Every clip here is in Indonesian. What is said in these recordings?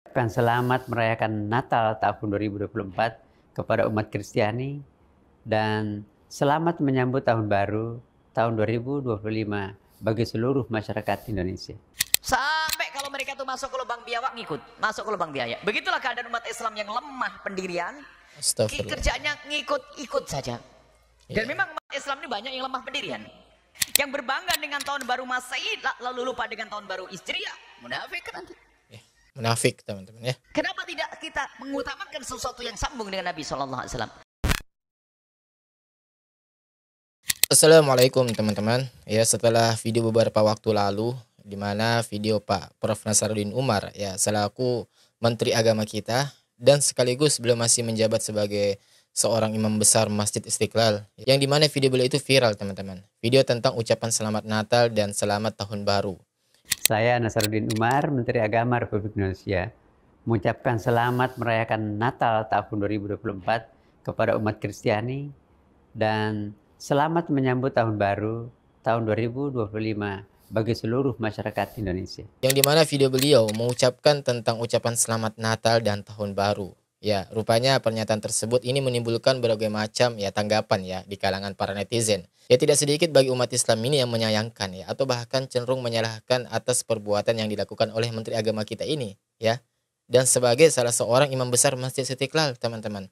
Ucapkan selamat merayakan Natal tahun 2024 kepada umat Kristiani dan selamat menyambut tahun baru tahun 2025 bagi seluruh masyarakat Indonesia. Sampai kalau mereka tuh masuk ke lubang biawak ngikut, masuk ke lubang biaya. Begitulah keadaan umat Islam yang lemah pendirian. Kerjanya ngikut-ikut saja. Dan memang umat Islam ini banyak yang lemah pendirian. Yang berbangga dengan tahun baru Masehi lalu lupa dengan tahun baru Hijriah, munafik kan nanti. Munafik teman-teman ya. Kenapa tidak kita mengutamakan sesuatu yang sambung dengan Nabi SAW? Assalamualaikum teman-teman. Ya, setelah video beberapa waktu lalu di mana video Pak Prof Nasaruddin Umar ya selaku Menteri Agama kita dan sekaligus beliau masih menjabat sebagai seorang imam besar Masjid Istiqlal, yang dimana video beliau itu viral teman-teman. Video tentang ucapan selamat Natal dan selamat Tahun Baru. Saya Nasaruddin Umar, Menteri Agama Republik Indonesia, mengucapkan selamat merayakan Natal tahun 2024 kepada umat Kristiani dan selamat menyambut tahun baru tahun 2025 bagi seluruh masyarakat Indonesia. Yang dimana video beliau mengucapkan tentang ucapan selamat Natal dan Tahun Baru. Ya, rupanya pernyataan tersebut ini menimbulkan berbagai macam ya tanggapan ya di kalangan para netizen. Ya, tidak sedikit bagi umat Islam ini yang menyayangkan ya atau bahkan cenderung menyalahkan atas perbuatan yang dilakukan oleh Menteri Agama kita ini ya. Dan sebagai salah seorang imam besar Masjid Istiqlal, teman-teman.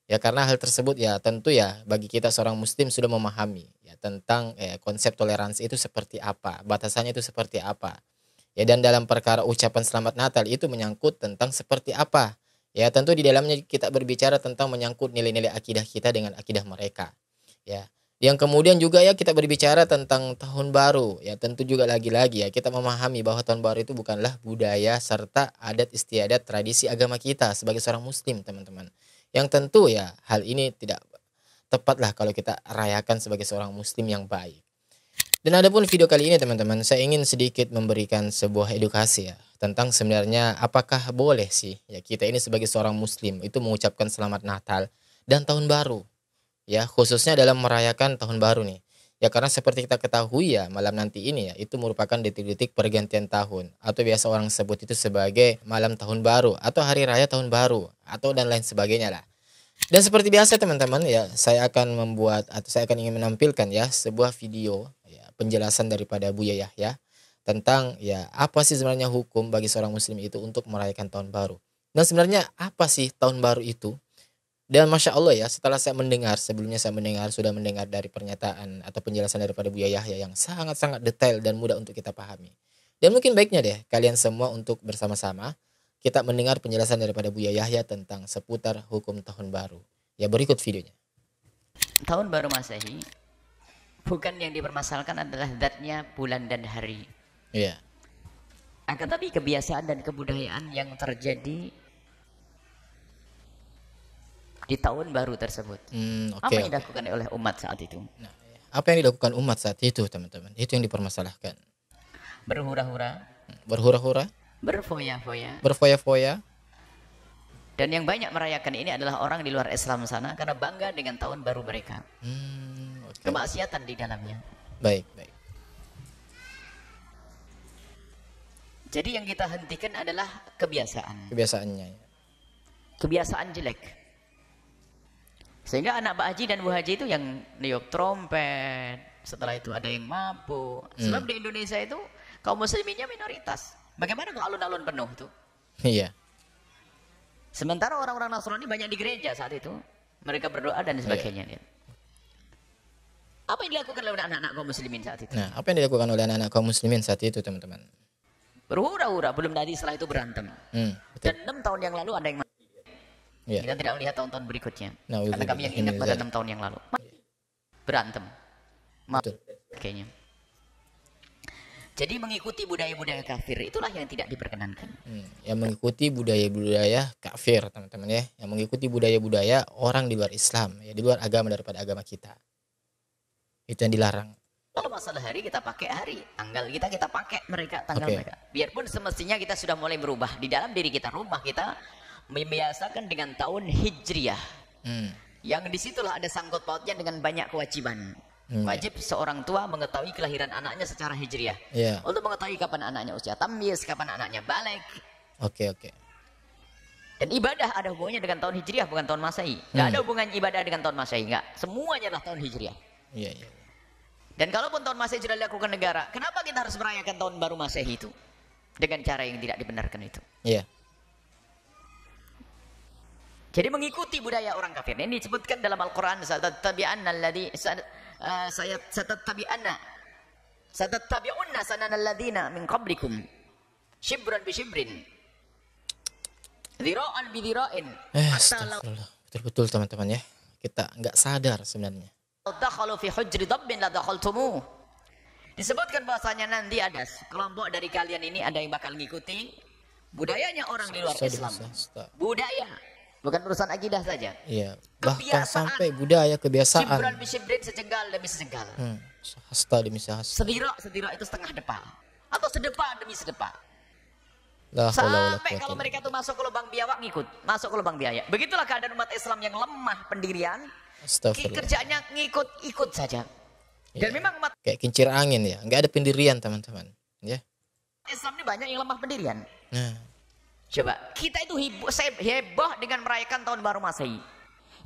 Ya, karena hal tersebut ya tentu ya bagi kita seorang muslim sudah memahami ya tentang konsep toleransi itu seperti apa, batasannya itu seperti apa. Ya, dan dalam perkara ucapan selamat Natal itu menyangkut tentang seperti apa. Ya, tentu di dalamnya kita berbicara tentang menyangkut nilai-nilai akidah kita dengan akidah mereka. Ya. Yang kemudian juga ya kita berbicara tentang tahun baru. Ya, tentu juga lagi-lagi ya kita memahami bahwa tahun baru itu bukanlah budaya serta adat istiadat tradisi agama kita sebagai seorang muslim, teman-teman. Yang tentu ya hal ini tidak tepatlah kalau kita rayakan sebagai seorang muslim yang baik. Dan adapun video kali ini teman-teman, saya ingin sedikit memberikan sebuah edukasi ya tentang sebenarnya apakah boleh sih ya kita ini sebagai seorang muslim itu mengucapkan selamat Natal dan tahun baru ya, khususnya dalam merayakan tahun baru nih. Ya, karena seperti kita ketahui ya malam nanti ini ya itu merupakan detik-detik pergantian tahun atau biasa orang sebut itu sebagai malam tahun baru atau hari raya tahun baru atau dan lain sebagainya lah. Dan seperti biasa teman-teman ya, saya akan membuat atau saya akan ingin menampilkan ya sebuah video ya penjelasan daripada Buya Yahya tentang ya apa sih sebenarnya hukum bagi seorang muslim itu untuk merayakan tahun baru. Dan sebenarnya apa sih tahun baru itu? Dan Masya Allah ya, setelah saya mendengar, sebelumnya saya sudah mendengar dari pernyataan atau penjelasan daripada Buya Yahya yang sangat-sangat detail dan mudah untuk kita pahami. Dan mungkin baiknya deh kalian semua untuk bersama-sama kita mendengar penjelasan daripada Buya Yahya tentang seputar hukum tahun baru. Ya, berikut videonya. Tahun baru Masehi bukan yang dipermasalahkan adalah zatnya bulan dan hari. Iya. Akan tapi kebiasaan dan kebudayaan yang terjadi di tahun baru tersebut. Apa yang dilakukan oleh umat saat itu? Nah, apa yang dilakukan umat saat itu, teman-teman? Itu yang dipermasalahkan. Berhura-hura. Berhura-hura. Berfoya-foya. Berfoya-foya. Dan yang banyak merayakan ini adalah orang di luar Islam sana karena bangga dengan tahun baru mereka. Kemaksiatan di dalamnya. Baik, baik. Jadi yang kita hentikan adalah kebiasaan. Kebiasaannya. Kebiasaan jelek. Sehingga anak Pak Haji dan Bu Haji itu yang niup trompet. Setelah itu ada yang mabuk. Sebab di Indonesia itu kaum musliminnya minoritas. Bagaimana kalau alun-alun penuh itu? Iya. Sementara orang-orang Nasrani banyak di gereja saat itu. Mereka berdoa dan sebagainya. Iya. Apa yang dilakukan oleh anak-anak kaum muslimin saat itu? Nah, apa yang dilakukan oleh anak-anak kaum muslimin saat itu, teman-teman? Berhura-hura, belum tadi setelah itu berantem. Dan 6 tahun yang lalu ada yang mati. Ya. Kita tidak melihat tahun-tahun berikutnya. Nah, karena kami yang ingat pada 6 tahun yang lalu. Berantem. Kayaknya. Jadi mengikuti budaya-budaya kafir itulah yang tidak diperkenankan. Yang mengikuti budaya-budaya kafir, teman-teman ya. Yang mengikuti budaya-budaya orang di luar Islam, ya di luar agama daripada agama kita. Itu yang dilarang. Kalau masalah hari kita pakai hari, tanggal kita pakai mereka tanggal mereka. Biarpun semestinya kita sudah mulai berubah di dalam diri kita, rumah kita membiasakan dengan tahun Hijriah. Yang disitulah ada sangkut pautnya dengan banyak kewajiban. Wajib seorang tua mengetahui kelahiran anaknya secara hijriah. Untuk mengetahui kapan anaknya usia tamyiz, kapan anaknya balik. Oke. Dan ibadah ada hubungannya dengan tahun Hijriah, bukan tahun Masehi. Nggak ada hubungannya ibadah dengan tahun Masehi, nggak. Semuanya adalah tahun Hijriah. Iya, iya. Dan kalaupun tahun Masehi sudah dilakukan negara, kenapa kita harus merayakan tahun baru Masehi itu? Dengan cara yang tidak dibenarkan itu. Iya. Jadi mengikuti budaya orang kafir. Ini disebutkan dalam Al-Quran. Satattabi'unna sananal ladina min qablikum. Shibran bi shibrin. Dhira'an bi dhira'in. Astagfirullah. Betul-betul teman-teman ya. Kita nggak sadar sebenarnya. Dakhalu fi hujri dabbin la dakhaltumuh. Disebutkan bahwasanya nanti ada kelompok dari kalian ini ada yang bakal ngikuti budayanya orang di luar Islam. Budaya, bukan urusan akidah saja. Iya, bahkan sampai budaya, kebiasaan. Shibran bi shibrin, sejengkal demi sejengkal. Sehasta demi sehasta. Sedira itu setengah depa atau sedepa demi sedepa. Sampai kalau mereka tuh masuk ke lubang biawak ngikut, masuk ke lubang biaya. Begitulah keadaan umat Islam yang lemah pendirian. Kerjanya ngikut-ikut saja. Dan memang umat kayak kincir angin ya, nggak ada pendirian teman-teman. Ya. Islam ini banyak yang lemah pendirian. Nah. Coba kita itu heboh dengan merayakan tahun baru Masehi.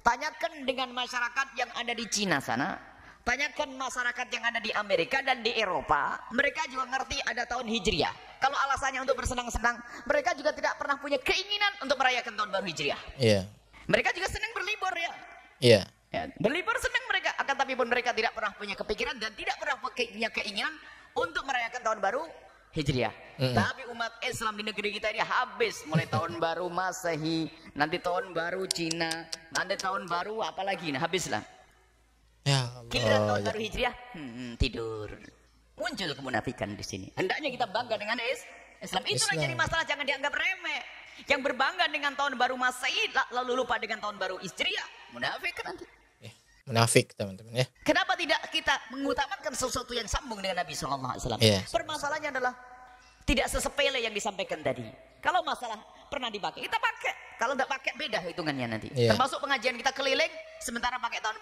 Tanyakan dengan masyarakat yang ada di Cina sana, tanyakan masyarakat yang ada di Amerika dan di Eropa, mereka juga ngerti ada tahun Hijriah. Kalau alasannya untuk bersenang-senang, mereka juga tidak pernah punya keinginan untuk merayakan tahun baru Hijriah. Iya. Mereka juga senang berlibur ya. Iya. Ya, berlibur senang mereka, akan tapi pun mereka tidak pernah punya kepikiran dan tidak pernah punya keinginan untuk merayakan tahun baru Hijriah. Tapi umat Islam di negeri kita ini habis mulai tahun baru Masehi, nanti tahun baru Cina, nanti tahun baru apalagi, nah habislah. Ya Allah. Giliran tahun baru Hijriah, tidur. Muncul kemunafikan di sini. Hendaknya kita bangga dengan Islam. Itulah jadi masalah, jangan dianggap remeh. Yang berbangga dengan tahun baru Masehi lalu lupa dengan tahun baru Hijriah, munafik nanti. Munafik teman-teman ya. Kenapa tidak kita mengutamakan sesuatu yang sambung dengan Nabi SAW? Permasalahannya adalah tidak sesepele yang disampaikan tadi. Kalau masalah pernah dipakai, kita pakai. Kalau tidak pakai beda hitungannya nanti. Termasuk pengajian kita keliling, sementara pakai tahun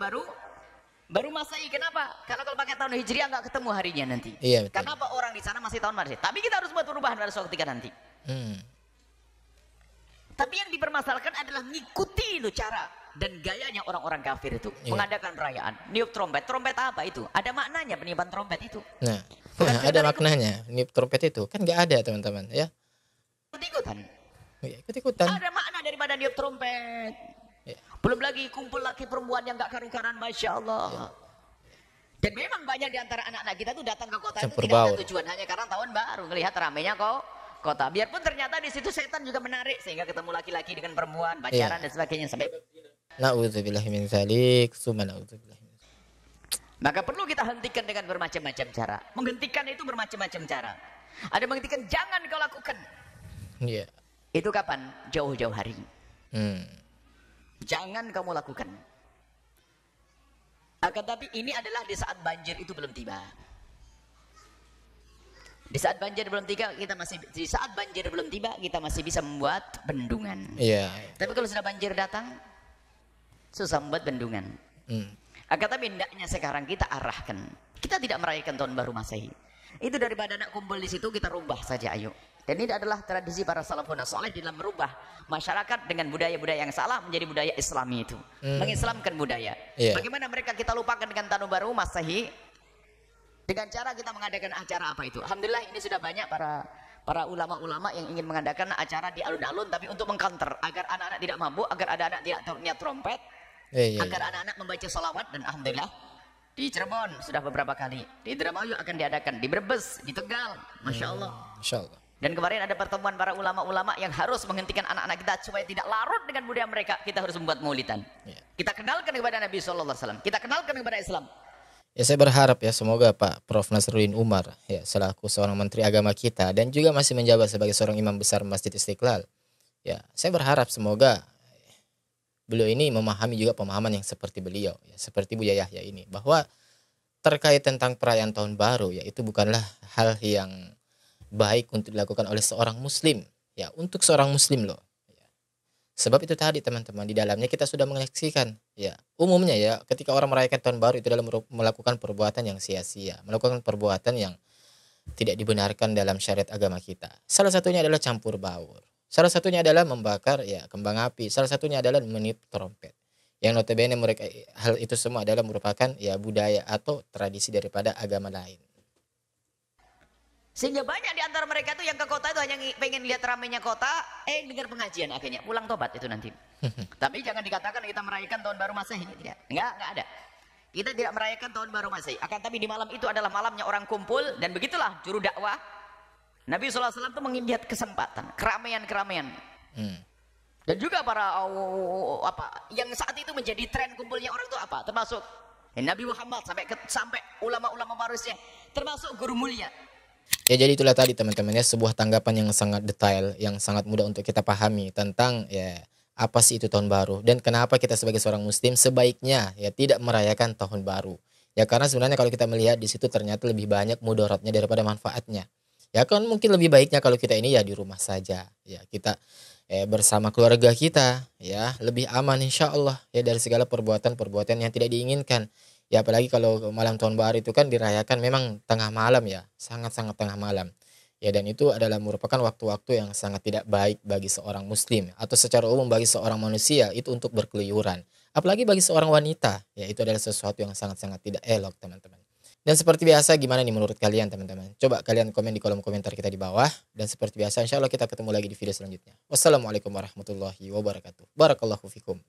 baru Masehi. Kenapa? Karena kalau pakai tahun Hijriah nggak ketemu harinya nanti. Kenapa orang di sana masih tahun Masehi? Tapi kita harus buat perubahan pada suatu ketika nanti. Tapi yang dipermasalahkan adalah ngikuti itu cara dan gayanya orang-orang kafir itu mengadakan perayaan niup trompet. Trompet apa itu? Ada maknanya peniupan trompet itu. Nah, ada maknanya niup trompet itu kan nggak ada teman-teman ya. Ikut-ikutan. Ya, ikut-ikutan. Ada makna daripada niup trompet. Belum lagi kumpul laki perempuan yang nggak karu-karuan, masya Allah. Dan memang banyak di antara anak-anak kita tuh datang ke kota itu tidak ada tujuan, hanya karena tahun baru melihat ramainya kota. Biarpun ternyata di situ setan juga menarik sehingga ketemu laki-laki dengan perempuan, pacaran dan sebagainya sampai. Na'udzubillah min dzalik, summa na'udzubillah. Maka perlu kita hentikan dengan bermacam-macam cara. Menghentikan itu bermacam-macam cara. Ada menghentikan, jangan kau lakukan. Iya. Itu kapan? Jauh-jauh hari. Jangan kamu lakukan. Akan tapi ini adalah di saat banjir itu belum tiba. Di saat banjir belum tiba, kita masih bisa membuat bendungan. Iya. Tapi kalau sudah banjir datang, susah membuat bendungan. Akan tapi hendaknya sekarang kita arahkan. Kita tidak merayakan tahun baru Masehi. Itu daripada nak kumpul di situ, kita rubah saja, ayo. Dan ini adalah tradisi para salafun saleh dalam merubah masyarakat dengan budaya-budaya yang salah menjadi budaya Islami itu. Mengislamkan budaya. Bagaimana mereka kita lupakan dengan tahun baru Masehi dengan cara kita mengadakan acara apa itu. Alhamdulillah ini sudah banyak para ulama-ulama yang ingin mengadakan acara di alun-alun tapi untuk mengcounter agar anak-anak tidak mabuk, agar ada anak tidak niat trompet, agar anak-anak membaca salawat. Dan alhamdulillah di Cirebon sudah beberapa kali, di Indramayu akan diadakan, di Brebes, di Tegal, masya Allah. Dan kemarin ada pertemuan para ulama-ulama yang harus menghentikan anak-anak kita supaya tidak larut dengan budaya mereka. Kita harus membuat maulidan. Kita kenalkan kepada Nabi SAW. Kita kenalkan kepada Islam. Ya, saya berharap ya semoga Pak Prof. Nasruddin Umar ya selaku seorang menteri agama kita dan juga masih menjabat sebagai seorang imam besar Masjid Istiqlal. Ya, saya berharap semoga beliau ini memahami juga pemahaman yang seperti beliau ya, seperti Buya Yahya ini, bahwa terkait tentang perayaan tahun baru ya itu bukanlah hal yang baik untuk dilakukan oleh seorang muslim ya, untuk seorang muslim loh ya. Sebab itu tadi teman-teman, di dalamnya kita sudah menyaksikan ya, umumnya ya ketika orang merayakan tahun baru itu dalam melakukan perbuatan yang sia-sia, melakukan perbuatan yang tidak dibenarkan dalam syariat agama kita. Salah satunya adalah campur baur. Salah satunya adalah membakar ya kembang api, salah satunya adalah meniup trompet. Yang notabene mereka hal itu semua adalah merupakan ya budaya atau tradisi daripada agama lain. Sehingga banyak di antara mereka tuh yang ke kota itu hanya pengen lihat ramainya kota, dengar pengajian akhirnya pulang tobat itu nanti. Tapi jangan dikatakan kita merayakan tahun baru Masehi, tidak. Enggak ada. Kita tidak merayakan tahun baru Masehi. Akan tapi di malam itu adalah malamnya orang kumpul dan begitulah juru dakwah Nabi SAW itu menginjat kesempatan, keramaian-keramaian. Dan juga para yang saat itu menjadi tren kumpulnya orang itu apa? Termasuk Nabi Muhammad sampai ulama-ulama marusnya, termasuk guru mulia. Ya jadi itulah tadi teman-teman ya, sebuah tanggapan yang sangat detail, yang sangat mudah untuk kita pahami tentang ya apa sih itu tahun baru dan kenapa kita sebagai seorang muslim sebaiknya ya tidak merayakan tahun baru. Ya karena sebenarnya kalau kita melihat di situ ternyata lebih banyak mudaratnya daripada manfaatnya. Ya kan mungkin lebih baiknya kalau kita ini ya di rumah saja. Ya kita bersama keluarga kita ya lebih aman insya Allah ya dari segala perbuatan-perbuatan yang tidak diinginkan. Ya apalagi kalau malam tahun baru itu kan dirayakan memang tengah malam ya, sangat-sangat tengah malam. Ya dan itu adalah merupakan waktu-waktu yang sangat tidak baik bagi seorang muslim atau secara umum bagi seorang manusia itu untuk berkeluyuran. Apalagi bagi seorang wanita, ya itu adalah sesuatu yang sangat-sangat tidak elok teman-teman. Dan seperti biasa gimana nih menurut kalian teman-teman? Coba kalian komen di kolom komentar kita di bawah. Dan seperti biasa insya Allah kita ketemu lagi di video selanjutnya. Wassalamualaikum warahmatullahi wabarakatuh. Barakallahu fikum.